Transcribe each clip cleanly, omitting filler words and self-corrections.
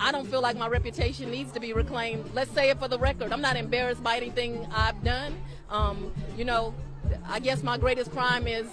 I don't feel like my reputation needs to be reclaimed. Let's say it for the record. I'm not embarrassed by anything I've done. You know, I guess my greatest crime is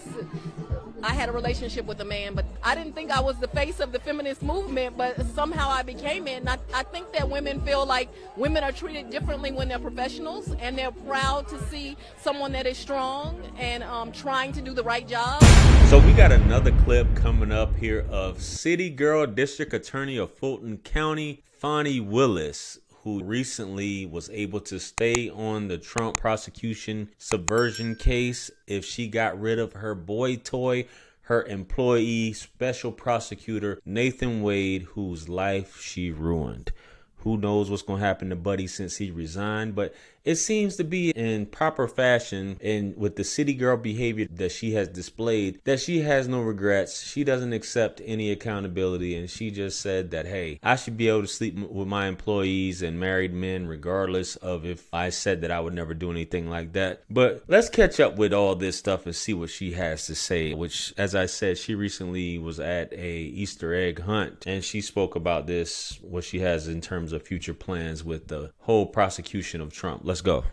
I had a relationship with a man, but I didn't think I was the face of the feminist movement, but somehow I became it. And I think that women feel like women are treated differently when they're professionals, and they're proud to see someone that is strong and trying to do the right job. So we got another clip coming up here of City Girl District Attorney of Fulton County, Fani Willis, who recently was able to stay on the Trump prosecution subversion case if she got rid of her boy toy, her employee, special prosecutor, Nathan Wade, whose life she ruined. Who knows what's going to happen to Buddy since he resigned, but it seems to be in proper fashion, and with the city girl behavior that she has displayed, that she has no regrets. She doesn't accept any accountability, and she just said that, hey, I should be able to sleep with my employees and married men regardless of if I said that I would never do anything like that. But let's catch up with all this stuff and see what she has to say, which, as I said, she recently was at a Easter egg hunt, and she spoke about this, what she has in terms of future plans with the whole prosecution of Trump. Let's go.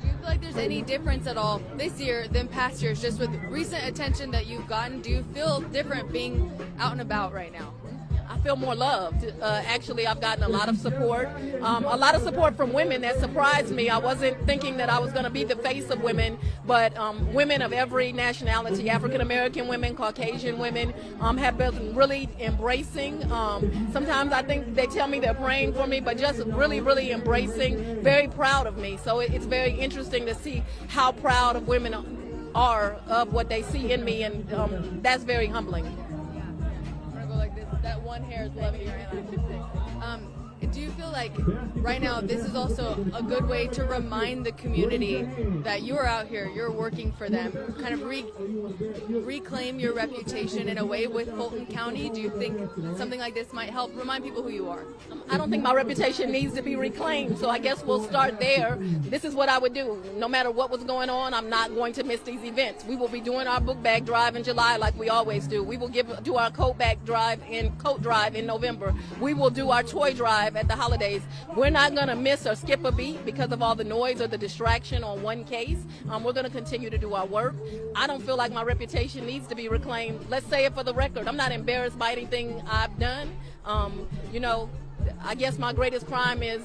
Do you feel like there's any difference at all this year than past years, just with recent attention that you've gotten? Do you feel different being out and about right now? I feel more loved. Actually, I've gotten a lot of support from women that surprised me. I wasn't thinking that I was going to be the face of women, but women of every nationality, African American women, Caucasian women, have been really embracing. Sometimes I think they tell me they're praying for me, but just really, really embracing, very proud of me. So it's very interesting to see how proud of women are of what they see in me, and that's very humbling. That one hair is loving your hand. Do you feel like right now this is also a good way to remind the community that you're out here, you're working for them, kind of reclaim your reputation in a way with Fulton County? Do you think something like this might help remind people who you are? I don't think my reputation needs to be reclaimed, so I guess we'll start there. This is what I would do. No matter what was going on, I'm not going to miss these events. We will be doing our book bag drive in July like we always do. We will do our coat drive in November. We will do our toy drive at the holidays. We're not going to miss or skip a beat because of all the noise or the distraction on one case. We're going to continue to do our work. I don't feel like my reputation needs to be reclaimed. Let's say it for the record. I'm not embarrassed by anything I've done. You know, I guess my greatest crime is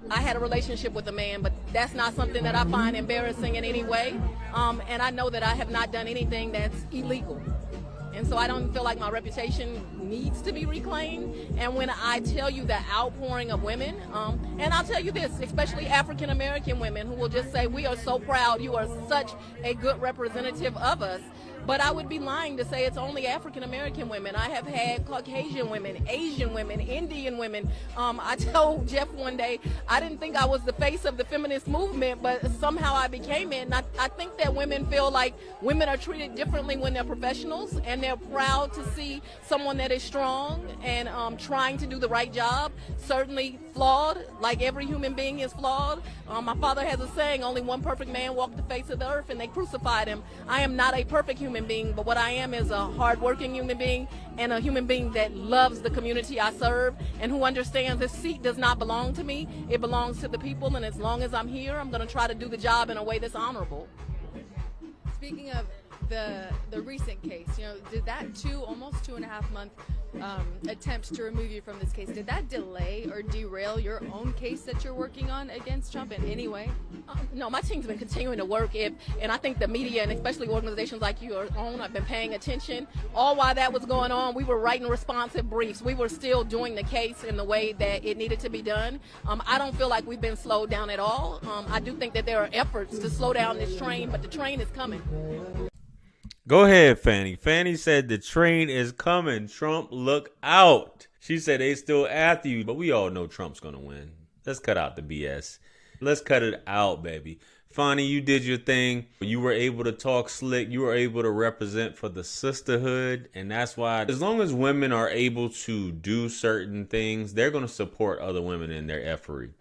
I had a relationship with a man, but that's not something that I find embarrassing in any way. And I know that I have not done anything that's illegal. And so I don't feel like my reputation needs to be reclaimed. And when I tell you the outpouring of women, and I'll tell you this, especially African American women who will just say, we are so proud, you are such a good representative of us. But I would be lying to say it's only African American women. I have had Caucasian women, Asian women, Indian women. I told Jeff one day, I didn't think I was the face of the feminist movement, but somehow I became it. And I think that women feel like women are treated differently when they're professionals, and they're proud to see someone that is strong and trying to do the right job. Certainly flawed, like every human being is flawed. My father has a saying, only one perfect man walked the face of the earth and they crucified him. I am not a perfect human being, but what I am is a hardworking human being and a human being that loves the community I serve and who understands this seat does not belong to me. It belongs to the people, and as long as I'm here, I'm going to try to do the job in a way that's honorable. Speaking of the recent case, you know, did that almost 2.5 month attempt to remove you from this case, did that delay or derail your own case that you're working on against Trump in any way? No, my team's been continuing to work, and I think the media, and especially organizations like your own, have been paying attention. All while that was going on, we were writing responsive briefs. We were still doing the case in the way that it needed to be done. I don't feel like we've been slowed down at all. I do think that there are efforts to slow down this train, but the train is coming. Go ahead, Fanny. Fanny said the train is coming. Trump, look out. She said they still after you, but we all know Trump's going to win. Let's cut out the BS. Let's cut it out, baby. Fani, you did your thing. You were able to talk slick. You were able to represent for the sisterhood. And that's why, as long as women are able to do certain things, they're going to support other women in their efforts.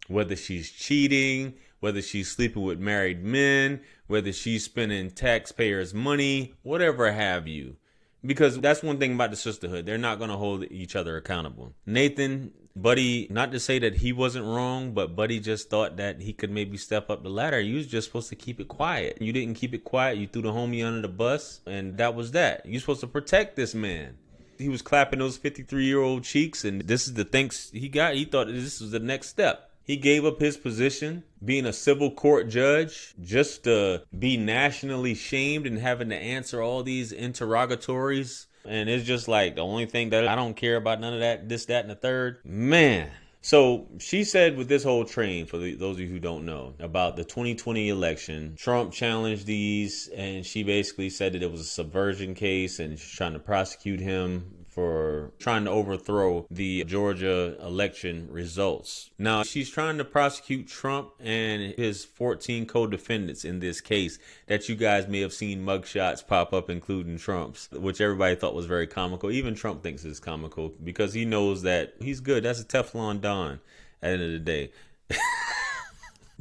Whether she's cheating, whether she's sleeping with married men, whether she's spending taxpayers' money, whatever have you. Because that's one thing about the sisterhood. They're not going to hold each other accountable. Nathan, Buddy, not to say that he wasn't wrong, but Buddy just thought that he could maybe step up the ladder. You was just supposed to keep it quiet. You didn't keep it quiet. You threw the homie under the bus, and that was that. You're supposed to protect this man. He was clapping those 53-year-old cheeks, and this is the thanks he got. He thought this was the next step. He gave up his position, being a civil court judge, just to be nationally shamed and having to answer all these interrogatories. And it's just like the only thing that I don't care about, none of that, this, that, and the third. Man. So she said with this whole train, for those of you who don't know, about the 2020 election, Trump challenged these, and she basically said that it was a subversion case and she's trying to prosecute him for trying to overthrow the Georgia election results. Now, she's trying to prosecute Trump and his 14 co-defendants in this case that you guys may have seen mugshots pop up, including Trump's, which everybody thought was very comical. Even Trump thinks it's comical because he knows that he's good. That's a Teflon Don at the end of the day.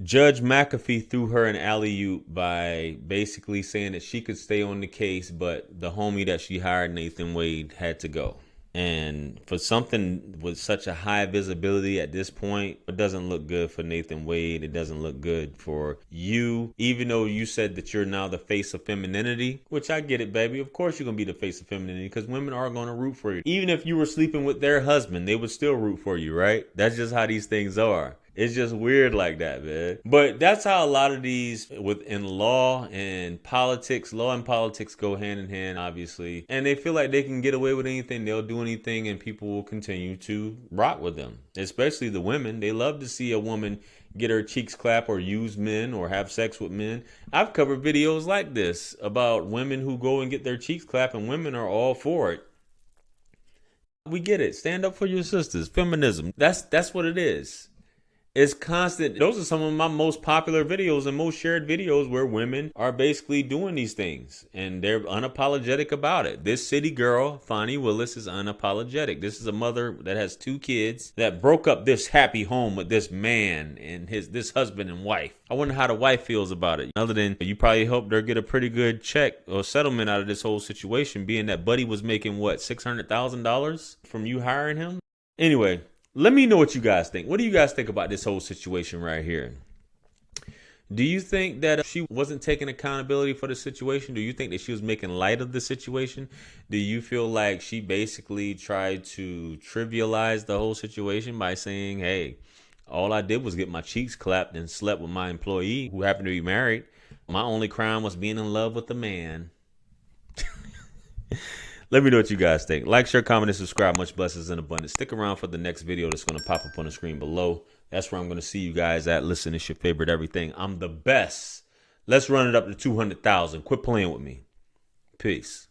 Judge McAfee threw her an alley-oop by basically saying that she could stay on the case, but the homie that she hired, Nathan Wade, had to go. And for something with such a high visibility at this point, it doesn't look good for Nathan Wade. It doesn't look good for you, even though you said that you're now the face of femininity, which I get it, baby. Of course you're going to be the face of femininity because women are going to root for you. Even if you were sleeping with their husband, they would still root for you, right? That's just how these things are. It's just weird like that, man. But that's how a lot of these within law and politics go hand in hand, obviously. And they feel like they can get away with anything. They'll do anything and people will continue to rock with them, especially the women. They love to see a woman get her cheeks clapped or use men or have sex with men. I've covered videos like this about women who go and get their cheeks clapped, and women are all for it. We get it. Stand up for your sisters. Feminism. That's what it is. It's constant. Those are some of my most popular videos and most shared videos where women are basically doing these things and they're unapologetic about it. This city girl, Fani Willis, is unapologetic. This is a mother that has 2 kids that broke up this happy home with this man and this husband and wife. I wonder how the wife feels about it. Other than you probably helped her get a pretty good check or settlement out of this whole situation, being that Buddy was making what, $600,000 from you hiring him? Anyway. Let me know what you guys think. What do you guys think about this whole situation right here? Do you think that she wasn't taking accountability for the situation? Do you think that she was making light of the situation? Do you feel like she basically tried to trivialize the whole situation by saying, hey, all I did was get my cheeks clapped and slept with my employee who happened to be married. My only crime was being in love with the man. Let me know what you guys think. Like, share, comment, and subscribe. Much blessings and abundance. Stick around for the next video that's going to pop up on the screen below. That's where I'm going to see you guys at. Listen, it's your favorite everything. I'm the best. Let's run it up to 200,000. Quit playing with me. Peace.